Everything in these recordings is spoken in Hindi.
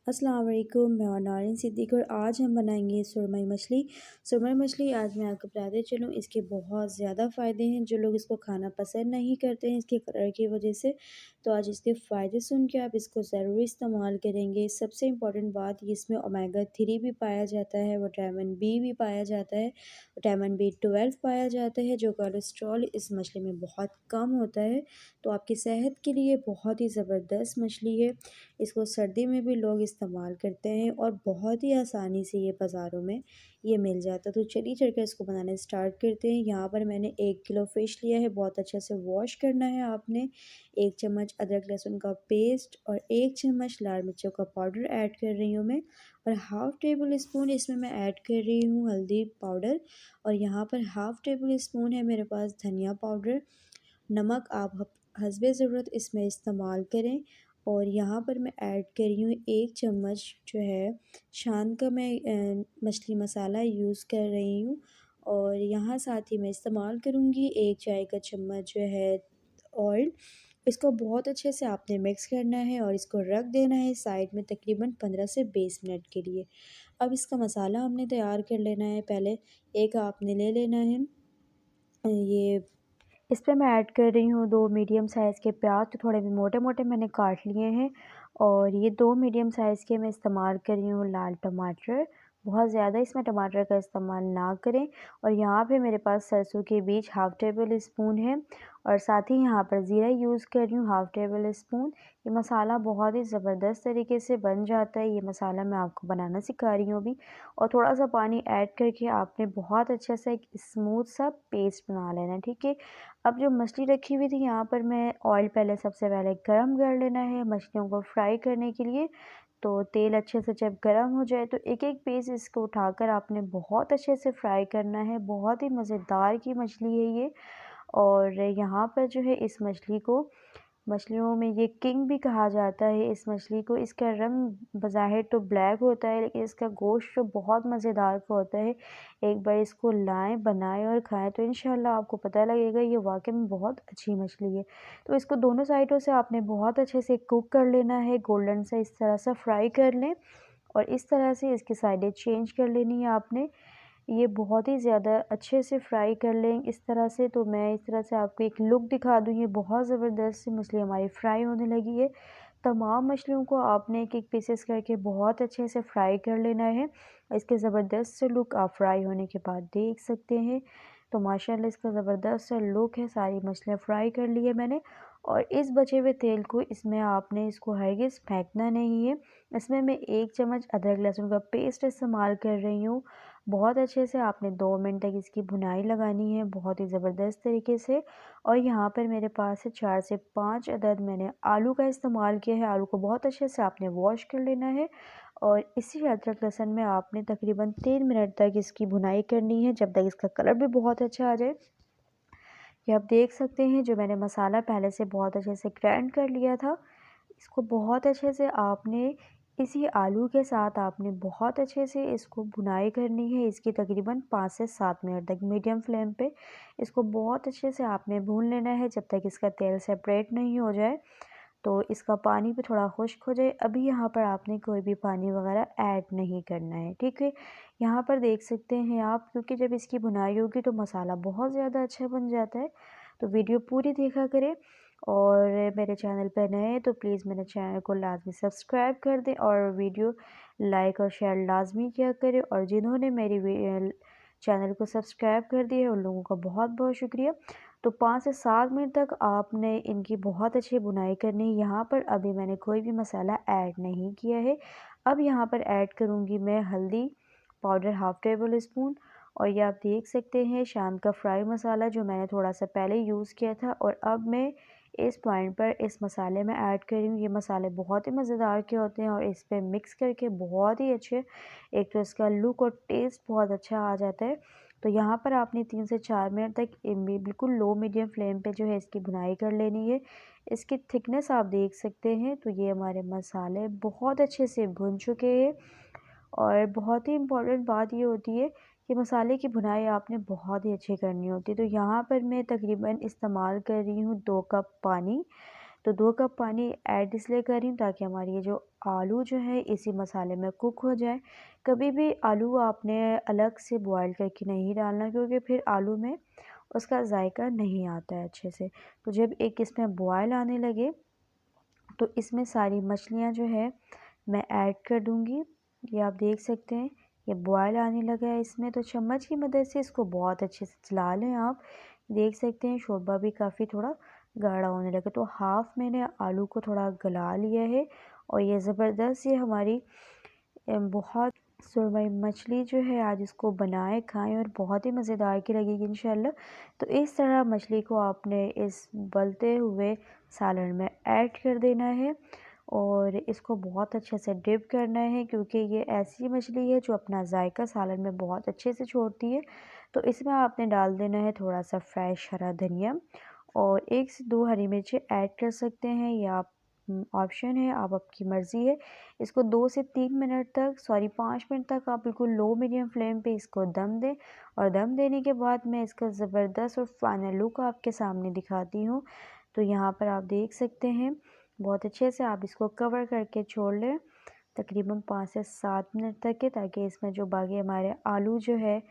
अस्सलाम वालेकुम, मैं नारिन सिद्दीकी और आज हम बनाएंगे सुरमई मछली। सुरमई मछली आज मैं आपको बताते चलूँ, इसके बहुत ज़्यादा फ़ायदे हैं। जो लोग इसको खाना पसंद नहीं करते हैं इसके कलर की वजह से, तो आज इसके फ़ायदे सुन के आप इसको ज़रूर इस्तेमाल करेंगे। सबसे इम्पॉर्टेंट बात, ये इसमें ओमेगा 3 भी पाया जाता है, विटामिन बी भी पाया जाता है, विटामिन B12 पाया जाता है, जो कोलेस्ट्रॉल इस मछली में बहुत कम होता है। तो आपकी सेहत के लिए बहुत ही ज़बरदस्त मछली है। इसको सर्दी में भी लोग इस्तेमाल करते हैं और बहुत ही आसानी से ये बाज़ारों में ये मिल जाता है। तो चलिए चलकर इसको बनाना स्टार्ट करते हैं। यहाँ पर मैंने 1 किलो फ़िश लिया है, बहुत अच्छे से वॉश करना है आपने। 1 चम्मच अदरक लहसुन का पेस्ट और 1 चम्मच लाल मिर्चों का पाउडर ऐड कर रही हूँ मैं, और हाफ़ टेबल स्पून इसमें मैं ऐड कर रही हूँ हल्दी पाउडर, और यहाँ पर हाफ़ टेबल स्पून है मेरे पास धनिया पाउडर। नमक आप हस्बे ज़रूरत इसमें इस्तेमाल करें। और यहाँ पर मैं ऐड कर रही हूँ 1 चम्मच जो है शान का मैं मछली मसाला यूज़ कर रही हूँ। और यहाँ साथ ही मैं इस्तेमाल करूँगी 1 चाय का चम्मच जो है ऑयल। इसको बहुत अच्छे से आपने मिक्स करना है और इसको रख देना है साइड में तकरीबन 15 से 20 मिनट के लिए। अब इसका मसाला हमने तैयार कर लेना है। पहले एक आपने ले लेना है ये, इस पे मैं ऐड कर रही हूँ 2 मीडियम साइज़ के प्याज, तो थोड़े मोटे मोटे मैंने काट लिए हैं। और ये 2 मीडियम साइज़ के मैं इस्तेमाल कर रही हूँ लाल टमाटर। बहुत ज़्यादा इसमें टमाटर का इस्तेमाल ना करें। और यहाँ पे मेरे पास सरसों के बीज हाफ़ टेबल स्पून है, और साथ ही यहाँ पर ज़ीरा यूज़ कर रही हूँ हाफ़ टेबल स्पून। ये मसाला बहुत ही ज़बरदस्त तरीके से बन जाता है। ये मसाला मैं आपको बनाना सिखा रही हूँ अभी। और थोड़ा सा पानी ऐड करके आपने बहुत अच्छे से एक स्मूथ सा पेस्ट बना लेना है, ठीक है। अब जो मछली रखी हुई थी, यहाँ पर मैं ऑयल पहले सबसे पहले गरम कर लेना है मछलियों को फ्राई करने के लिए। तो तेल अच्छे से जब गरम हो जाए तो एक एक पीस इसको उठाकर आपने बहुत अच्छे से फ्राई करना है। बहुत ही मज़ेदार की मछली है ये। और यहाँ पर जो है इस मछली को, मछलियों में ये किंग भी कहा जाता है इस मछली को। इसका रंग बज़ाहिर तो ब्लैक होता है, लेकिन इसका गोश्त जो बहुत मज़ेदार का होता है। एक बार इसको लाएं, बनाएं और खाएं तो इंशाल्लाह आपको पता लगेगा ये वाकई में बहुत अच्छी मछली है। तो इसको दोनों साइडों से आपने बहुत अच्छे से कुक कर लेना है, गोल्डन से इस तरह से फ्राई कर लें। और इस तरह से इसकी साइडें चेंज कर लेनी है आपने। ये बहुत ही ज़्यादा अच्छे से फ्राई कर लें इस तरह से। तो मैं इस तरह से आपको एक लुक दिखा दूँ, ये बहुत ज़बरदस्त सी मछली हमारी फ्राई होने लगी है। तमाम मछलियों को आपने एक एक पीसेस करके बहुत अच्छे से फ्राई कर लेना है। इसके ज़बरदस्त से लुक आप फ्राई होने के बाद देख सकते हैं। तो माशाल्लाह इसका ज़बरदस्त सा लुक है। सारी मछलियाँ फ्राई कर ली है मैंने। और इस बचे हुए तेल को इसमें आपने इसको हरगिज़ फेंकना नहीं है। इसमें मैं 1 चम्मच अदरक लहसुन का पेस्ट इस्तेमाल कर रही हूँ। बहुत अच्छे से आपने 2 मिनट तक इसकी भुनाई लगानी है, बहुत ही ज़बरदस्त तरीके से। और यहाँ पर मेरे पास है 4 से 5 अदद मैंने आलू का इस्तेमाल किया है। आलू को बहुत अच्छे से आपने वॉश कर लेना है। और इसी अदरक लहसुन में आपने तकरीबन 3 मिनट तक इसकी भुनाई करनी है, जब तक इसका कलर भी बहुत अच्छा आ जाए। ये आप देख सकते हैं जो मैंने मसाला पहले से बहुत अच्छे से ग्राइंड कर लिया था, इसको बहुत अच्छे से आपने इसी आलू के साथ आपने बहुत अच्छे से इसको भुनाई करनी है। इसकी तकरीबन 5 से 7 मिनट तक मीडियम फ्लेम पे इसको बहुत अच्छे से आपने भून लेना है, जब तक इसका तेल सेपरेट नहीं हो जाए। तो इसका पानी भी थोड़ा खुश्क हो जाए। अभी यहाँ पर आपने कोई भी पानी वगैरह ऐड नहीं करना है, ठीक है। यहाँ पर देख सकते हैं आप, क्योंकि जब इसकी भुनाई होगी तो मसाला बहुत ज़्यादा अच्छा बन जाता है। तो वीडियो पूरी देखा करें। और मेरे चैनल पर नए हैं तो प्लीज़ मेरे चैनल को लाजमी सब्सक्राइब कर दें और वीडियो लाइक और शेयर लाजमी किया करें। और जिन्होंने मेरी चैनल को सब्सक्राइब कर दिया है उन लोगों का बहुत बहुत शुक्रिया। तो 5 से 7 मिनट तक आपने इनकी बहुत अच्छी बुनाई करनी है। यहाँ पर अभी मैंने कोई भी मसाला ऐड नहीं किया है। अब यहाँ पर ऐड करूँगी मैं हल्दी पाउडर हाफ़ टेबल स्पून। और ये आप देख सकते हैं शान का फ्राई मसाला जो मैंने थोड़ा सा पहले यूज़ किया था। और अब मैं इस पॉइंट पर इस मसाले में ऐड कर रही हूँ। ये मसाले बहुत ही मज़ेदार के होते हैं और इस पर मिक्स करके बहुत ही अच्छे, एक तो इसका लुक और टेस्ट बहुत अच्छा आ जाता है। तो यहाँ पर आपने 3 से 4 मिनट तक बिल्कुल लो मीडियम फ्लेम पे जो है इसकी भुनाई कर लेनी है। इसकी थिकनेस आप देख सकते हैं। तो ये हमारे मसाले बहुत अच्छे से भुन चुके हैं। और बहुत ही इम्पोर्टेंट बात ये होती है कि मसाले की भुनाई आपने बहुत ही अच्छी करनी होती है। तो यहाँ पर मैं तकरीबन इस्तेमाल कर रही हूँ 2 कप पानी। तो 2 कप पानी ऐड इसलिए कर रही हूँ ताकि हमारी ये जो आलू जो है इसी मसाले में कुक हो जाए। कभी भी आलू आपने अलग से बॉयल करके नहीं डालना, क्योंकि फिर आलू में उसका जायका नहीं आता है अच्छे से। तो जब एक इसमें बॉयल आने लगे तो इसमें सारी मछलियाँ जो है मैं ऐड कर दूँगी। ये आप देख सकते हैं ये बॉयल आने लगा है इसमें, तो चम्मच की मदद से इसको बहुत अच्छे से चला लें आप। देख सकते हैं शोरबा भी काफ़ी थोड़ा गाढ़ा होने लगा, तो हाफ़ मैंने आलू को थोड़ा गला लिया है और ये ज़बरदस्त ये हमारी बहुत सुरमई मछली जो है आज इसको बनाएं खाएं और बहुत ही मज़ेदार की लगेगी इंशाल्लाह। तो इस तरह मछली को आपने इस उबलते हुए सालन में ऐड कर देना है और इसको बहुत अच्छे से डिप करना है, क्योंकि ये ऐसी मछली है जो अपना जायका सालन में बहुत अच्छे से छोड़ती है। तो इसमें आपने डाल देना है थोड़ा सा फ्रेश हरा धनिया और 1 से 2 हरी मिर्ची ऐड कर सकते हैं, या आप ऑप्शन है, आप आपकी मर्ज़ी है। इसको 2 से 3 मिनट तक 5 मिनट तक आप बिल्कुल लो मीडियम फ्लेम पे इसको दम दें और दम देने के बाद मैं इसका ज़बरदस्त और फाइनल लुक आपके सामने दिखाती हूँ। तो यहाँ पर आप देख सकते हैं बहुत अच्छे से आप इसको कवर करके छोड़ लें तकरीबन 5 से 7 मिनट तक के, ताकि इसमें जो बाकी हमारे आलू जो है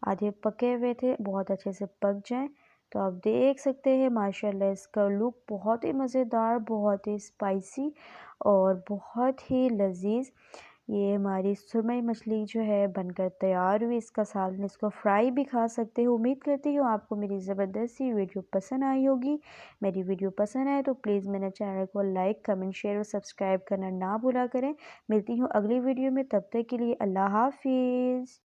आधे पके हुए थे बहुत अच्छे से पक जाएं। तो आप देख सकते हैं माशाल्लाह इसका लुक बहुत ही मज़ेदार, बहुत ही स्पाइसी और बहुत ही लजीज ये हमारी सुरमई मछली जो है बनकर तैयार हुई। इसका सालन इसको फ्राई भी खा सकते हो। उम्मीद करती हूँ आपको मेरी ज़बरदस्त सी वीडियो पसंद आई होगी। मेरी वीडियो पसंद आए तो प्लीज़ मेरे चैनल को लाइक कमेंट शेयर और सब्सक्राइब करना ना भूला करें। मिलती हूँ अगली वीडियो में, तब तक के लिए अल्लाह हाफिज़।